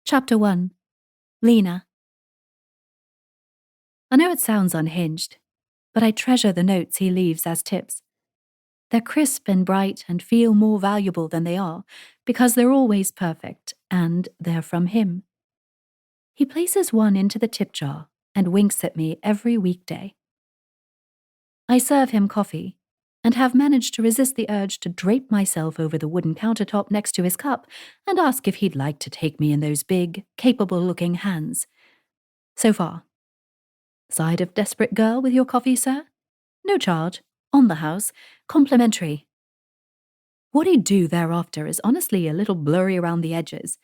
Chapter 1. Lena. I know it sounds unhinged, but I treasure the notes he leaves as tips. They're crisp and bright and feel more valuable than they are because they're always perfect and they're from him. He places one into the tip jar and winks at me every weekday. I serve him coffee and have managed to resist the urge to drape myself over the wooden countertop next to his cup and ask if he'd like to take me in those big, capable-looking hands. So far. Side of desperate girl with your coffee, sir? No charge. On the house. Complimentary. What he'd do thereafter is honestly a little blurry around the edges.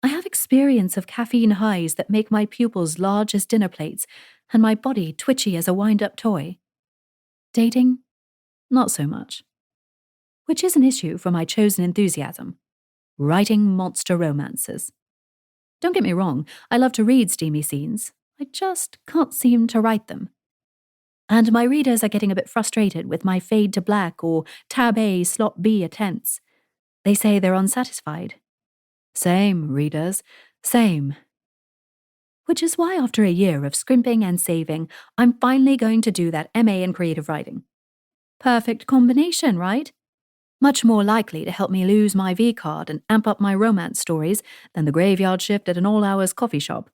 I have experience of caffeine highs that make my pupils large as dinner plates and my body twitchy as a wind-up toy. Dating? Not so much. Which is an issue for my chosen enthusiasm. Writing monster romances. Don't get me wrong, I love to read steamy scenes. I just can't seem to write them. And my readers are getting a bit frustrated with my fade to black or tab A, slot B attempts. They say they're unsatisfied. Same, readers, same. Which is why after a year of scrimping and saving, I'm finally going to do that MA in creative writing. Perfect combination, right? Much more likely to help me lose my V-card and amp up my romance stories than the graveyard shift at an all-hours coffee shop.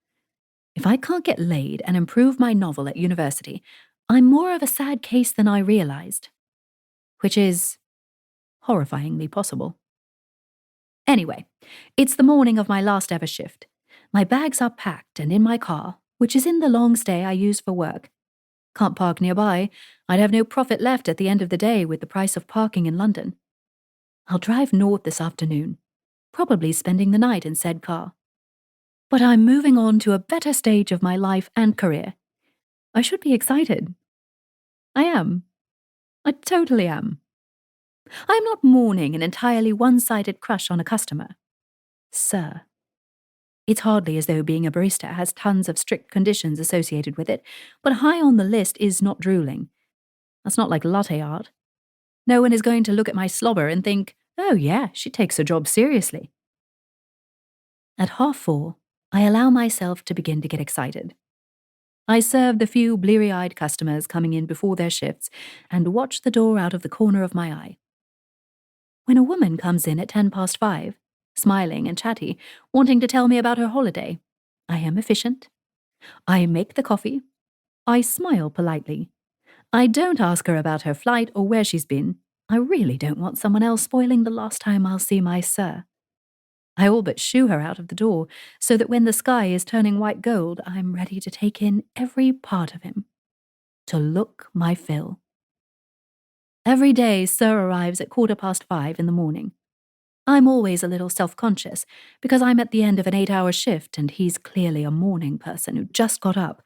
If I can't get laid and improve my novel at university, I'm more of a sad case than I realized. Which is horrifyingly possible. Anyway, it's the morning of my last ever shift. My bags are packed and in my car, which is in the long stay I use for work. Can't park nearby. I'd have no profit left at the end of the day with the price of parking in London. I'll drive north this afternoon, probably spending the night in said car. But I'm moving on to a better stage of my life and career. I should be excited. I am. I totally am. I'm not mourning an entirely one-sided crush on a customer. Sir. It's hardly as though being a barista has tons of strict conditions associated with it, but high on the list is not drooling. That's not like latte art. No one is going to look at my slobber and think, oh yeah, she takes her job seriously. At 4:30, I allow myself to begin to get excited. I serve the few bleary-eyed customers coming in before their shifts and watch the door out of the corner of my eye. When a woman comes in at 5:10, smiling and chatty, wanting to tell me about her holiday, I am efficient. I make the coffee. I smile politely. I don't ask her about her flight or where she's been. I really don't want someone else spoiling the last time I'll see my sir. I all but shoo her out of the door, so that when the sky is turning white gold, I'm ready to take in every part of him. To look my fill. Every day, Sir arrives at 5:15 in the morning. I'm always a little self-conscious, because I'm at the end of an 8-hour shift and he's clearly a morning person who just got up.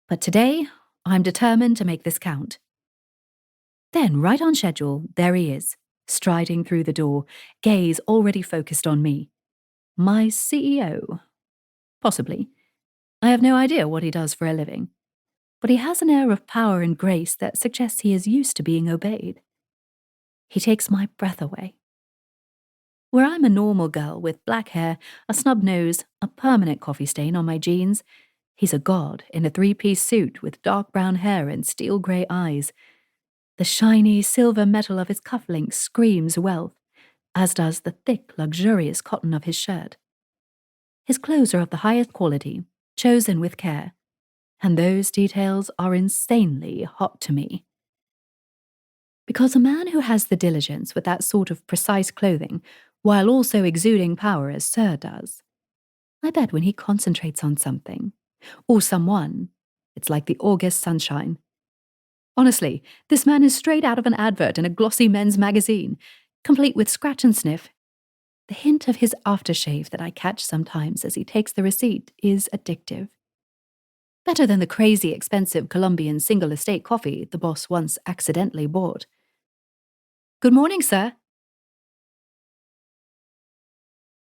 But today, I'm determined to make this count. Then, right on schedule, there he is, striding through the door, gaze already focused on me. My CEO. Possibly. I have no idea what he does for a living. But he has an air of power and grace that suggests he is used to being obeyed. He takes my breath away. Where I'm a normal girl with black hair, a snub nose, a permanent coffee stain on my jeans, he's a god in a 3-piece suit with dark brown hair and steel grey eyes. The shiny silver metal of his cufflinks screams wealth, as does the thick, luxurious cotton of his shirt. His clothes are of the highest quality, chosen with care, and those details are insanely hot to me. Because a man who has the diligence with that sort of precise clothing, while also exuding power as Sir does, I bet when he concentrates on something, or someone, it's like the August sunshine. Honestly, this man is straight out of an advert in a glossy men's magazine, complete with scratch and sniff. The hint of his aftershave that I catch sometimes as he takes the receipt is addictive. Better than the crazy expensive Colombian single estate coffee the boss once accidentally bought. Good morning, sir.